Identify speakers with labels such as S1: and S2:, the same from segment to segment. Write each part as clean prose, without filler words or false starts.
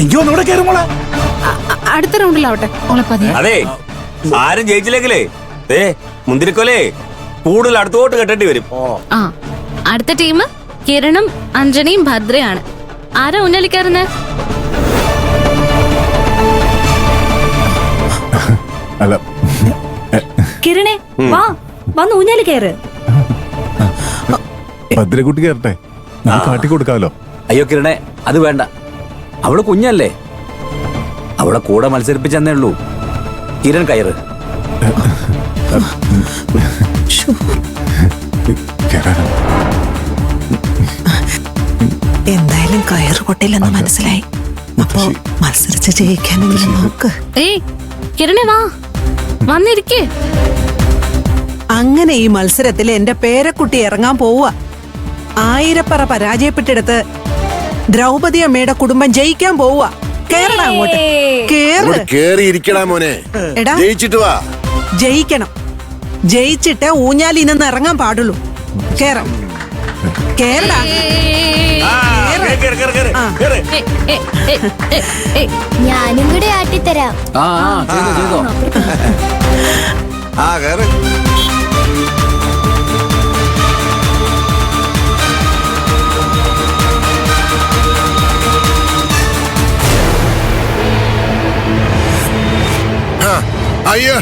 S1: എങ്കി ഒന്നുകൂടെ കയറും മോളെ.
S2: അടുത്ത റൗണ്ടിലാവട്ടെ മോളെ പതിയെ.
S3: അതെ, ആരും ജയിച്ചില്ലെങ്കിലേ മുന്തിരിക്കൊലേ കൂടുതൽ അടുത്തോട്ട് കെട്ടേണ്ടി വരും.
S2: ആ, അടുത്ത ടീം കിരണും അഞ്ജനയും ഭദ്രയാണ്. ആരാ ഊഞ്ഞാലിക്കാരുന്ന്?
S1: അല്ല
S4: കിരണേ വാ, വന്ന് ഊഞ്ഞാല് കയറ്.
S1: ഭദ്രക്കുട്ടി കയറട്ടെ, കാട്ടി കൊടുക്കാമല്ലോ.
S3: അയ്യോ കിരണേ, അത് വേണ്ട. അവള് കുഞ്ഞല്ലേ, അവളെ കൂടെ മത്സരിപ്പിച്ചെന്നേ ഉള്ളൂ. കിരൺ കയറ്.
S5: എന്തായാലും കയറ് പൊട്ടില്ലെന്ന് മനസ്സിലായി. അപ്പോ മത്സരിച്ച് ജയിക്കാനെങ്കിലും നോക്ക്.
S2: ഏയ് കിരണേ വാ, വന്നിരിക്കേ.
S5: അങ്ങനെ ഈ മത്സരത്തിൽ എന്റെ പേരക്കുട്ടി ഇറങ്ങാൻ പോവുക. 1000 പറ പരാജയപ്പെട്ടെടുത്ത് ദ്രൗപദി അമ്മയുടെ കുടുംബം ജയിക്കാൻ പോവുക. കേറടാ അങ്ങോട്ട്, കേറ്.
S6: കേറിയിരിക്കടാ മോനെ.
S5: എടാ
S6: ജയിച്ചിട്ട് വാ.
S5: ജയിക്കണം. ജയിച്ചിട്ട് ഊഞ്ഞാലിൽ നിന്ന് ഇറങ്ങാൻ പാടുള്ളൂ. കേറാം, കേറടാ.
S7: ഞാനും കൂടെ ആട്ടിത്തരാം.
S6: കേറ്. അയ്യോ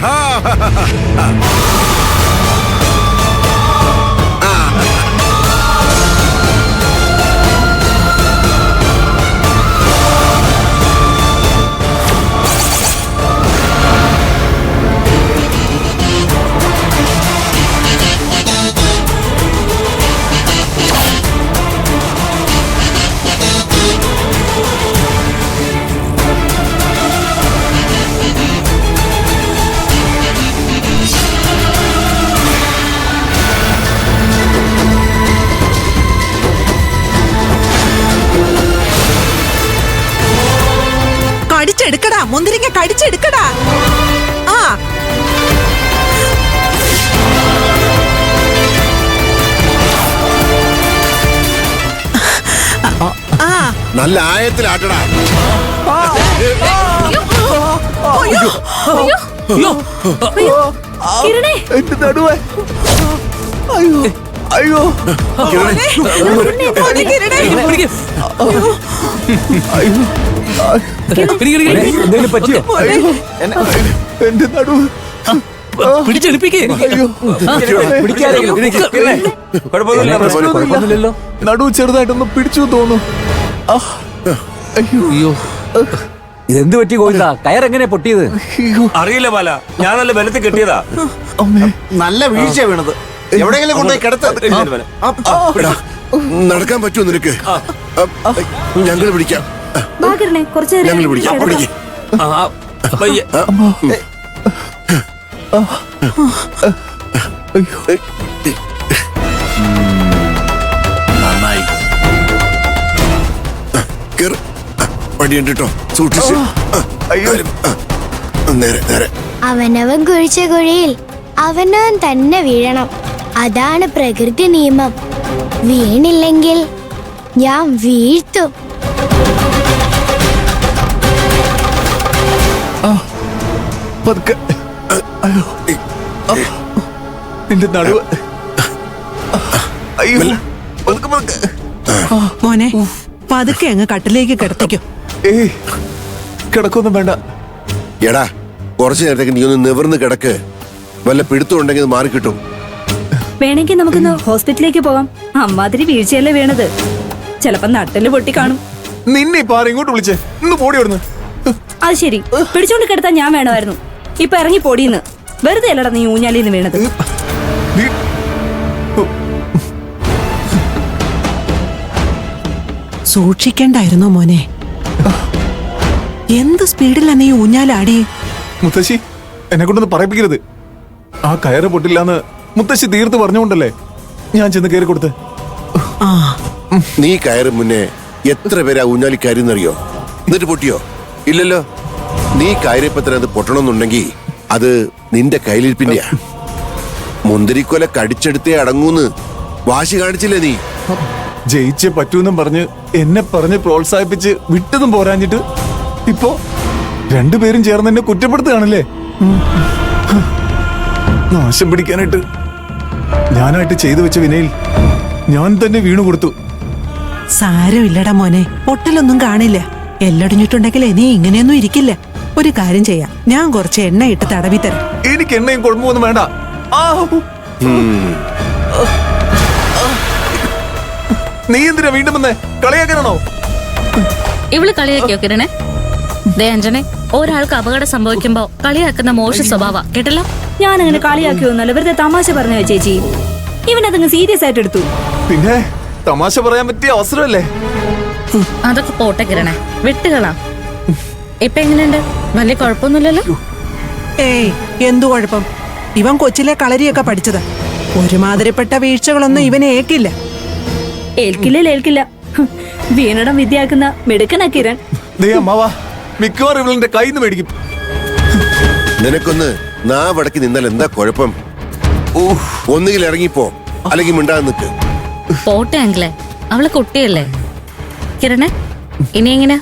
S5: കടിച്ചെടുക്കടാ, മുന്തിരിങ്ങ കടിച്ചെടുക്കടാ.
S6: നല്ല ആയത്തിലാട്ടടാ.
S4: കിരണേ
S1: എന്റെ നടുവേ. അയ്യോ അയ്യോ
S3: എന്തെങ്കിലും പറ്റിയോ?
S1: എന്റെ നടുവ്
S3: പിടിച്ചെടുപ്പിക്കേ. കുഴപ്പമൊന്നുമില്ലല്ലോ.
S1: നടുവ് ചെറുതായിട്ടൊന്ന് പിടിച്ചു തോന്നുന്നു.
S3: അയ്യോ, ഇതെന്ത് പറ്റി ഗോവിന്ദ? കയറെങ്ങനെ പൊട്ടിയത്? അറിയില്ല ബാല, ഞാൻ നല്ല ബലത്തിൽ കെട്ടിയതാ.
S6: നല്ല വീഴ്ച വീണത്. എവിടെയെങ്കിലും കൊണ്ടുപോയി കിടത്ത. നടക്കാൻ പറ്റുമോ നിനക്ക്? ഞങ്ങള് പിടിക്കാം.
S4: കിരണേ കുറച്ചു
S6: ഞങ്ങള് പിടിക്കാം.
S3: നന്നായി.
S6: പടിയുണ്ട് കേട്ടോ, സൂക്ഷിച്ച്. നേരെ നേരെ.
S7: അവനവൻ കുഴിച്ച കുഴിയിൽ അവനവൻ തന്നെ വീഴണം. അതാണ് പ്രകൃതി നിയമം. വീണില്ലെങ്കിൽ ഞാൻ വീഴ്ത്തും.
S1: പതുക്കെ. അയ്യോ നിന്റെ നടുവ്. അയ്യോ പതുക്കെ പതുക്കെ.
S5: മോനെ പതുക്കെ അങ്ങ് കട്ടിലേക്ക് കിടത്തിക്കോ.
S1: ഏയ് കിടക്കൊന്നും വേണ്ട.
S6: എടാ, കുറച്ചു നേരത്തേക്ക് നീ ഒന്ന് നിവർന്ന് കിടക്ക്. വല്ല പിടുത്തം ഉണ്ടെങ്കിൽ അത് മാറിക്കിട്ടും.
S4: വേണമെങ്കിൽ നമുക്കൊന്ന് ഹോസ്പിറ്റലിലേക്ക് പോകാം. അമ്മാതിരി വീഴ്ചയല്ലേ വീണത്. ചിലപ്പോ നട്ടല് പൊട്ടി കാണും.
S1: നിന്നെ ഇപ്പൊ ആരും ഇങ്ങോട്ട് വിളിച്ചേ? ഇന്ന് പോടി അവിടുന്ന്.
S4: അത് ശരി, പിടിച്ചോണ്ട് കിടത്താൻ ഞാൻ വേണമായിരുന്നു. ഇപ്പൊ ഇറങ്ങി പൊടിയെന്ന്. വെറുതെ അല്ലടാ നീ ഊഞ്ഞാലിന്ന് വീണത്.
S5: സൂക്ഷിക്കണ്ടായിരുന്നോ മോനെ? എന്ത് സ്പീഡിലാ നീ ഊഞ്ഞാലാടി?
S1: മുത്തശ്ശി എന്നെ കൊണ്ടൊന്ന് പറയിപ്പിക്കരുത്. ആ കയറ് പൊട്ടില്ലാന്ന് മുത്തശ്ശി തീർത്ത് പറഞ്ഞുകൊണ്ടല്ലേ ഞാൻ ചെന്ന് കയറി കൊടുത്ത്.
S6: നീ കയറി മുന്നേ എത്ര പേരാ ഊഞ്ഞാലി കയറിയെന്നറിയോ? എന്നിട്ട് പൊട്ടിയോ? ഇല്ലല്ലോ. നീ കയറിയപ്പത്തിന് അത് പൊട്ടണമെന്നുണ്ടെങ്കിൽ അത് നിന്റെ കയ്യിലിരിപ്പിന്റെയാ. മുന്തിരിക്കൊല കടിച്ചെടുത്തേ അടങ്ങൂന്ന് വാശി കാണിച്ചില്ലേ നീ?
S1: ജയിച്ചേ പറ്റൂന്നും പറഞ്ഞ് എന്നെ പറഞ്ഞ് പ്രോത്സാഹിപ്പിച്ച് വിട്ടതും പോരാഞ്ഞിട്ട് ഇപ്പോ രണ്ടുപേരും ചേർന്ന് എന്നെ കുറ്റപ്പെടുത്തുകയാണല്ലേ? നാശം പിടിക്കാനായിട്ട് ഞാനായിട്ട് ചെയ്തു വെച്ച വിനയിൽ ഞാൻ തന്നെ വീണു കൊടുത്തു.
S5: സാരമില്ലടാ മോനെ, പൊട്ടലൊന്നും കാണില്ല. എല്ലടിഞ്ഞിട്ടുണ്ടെങ്കിലേ നീ ഇങ്ങനെയൊന്നും ഇരിക്കില്ല. ഒരു കാര്യം ചെയ്യാം, ഞാൻ കുറച്ച് എണ്ണ ഇട്ട് തടവി തരാം.
S1: എനിക്ക് എണ്ണയും കുഴമ്പൊന്നും വേണ്ട. ആ! നീ എന്തിനാ വീണ്ടും വന്നേ? കളിയാക്കാനാണോ?
S2: ഇവള് കളിയാക്കിയോ കിരണേ? ദേ അഞ്ജനെ, ഒരാൾക്ക് അപകടം സംഭവിക്കുമ്പോ കളിയാക്കുന്ന മോശ സ്വഭാവ കേട്ടല്ലോ.
S4: ഞാനങ്ങനെ കളിയാക്കിയൊന്നുമല്ല, വെറുതെ തമാശ പറഞ്ഞു ചേച്ചി. ഇവനതങ്ങ് സീരിയസ് ആയിട്ട് എടുത്തു.
S1: പിന്നെ തമാശ പറയാൻ പറ്റിയ അവസരമല്ലേ?
S2: അതൊക്കെ പോട്ടെ കിരണേ, വിട്ടുകളാ. ഇപ്പൊ എങ്ങനെയുണ്ട്? വലിയ കുഴപ്പമൊന്നുമില്ലല്ലോ?
S5: ഏയ്, എന്തു കുഴപ്പം? ഇവൻ കൊച്ചിലെ കളരിയൊക്കെ പഠിച്ചതാ. ഒരുമാതിരിപ്പെട്ട വീഴ്ചകളൊന്നും ഇവനെ ഏക്കില്ല.
S4: ഏൽക്കില്ല. വീണടം വിദ്യയാക്കുന്ന മിടുക്കനാ കിരൺ.
S1: ദേ അമ്മാവാ, മിക്കവാറും ഇവളെന്റെ കയ്യിൽ നിന്ന് മേടിക്കും.
S6: നിനക്കൊന്ന് നാവടക്കി നിന്നാൽ എന്താ കുഴപ്പം? ഒന്നുകിൽ ഇറങ്ങിപ്പോ, അല്ലെങ്കിൽ മിണ്ടാതെ നിൽക്ക്.
S2: പോട്ടെ അങ്കിളെ, അവള് കുട്ടിയല്ലേ. കിരണേ, ഇനി എങ്ങനെയാ?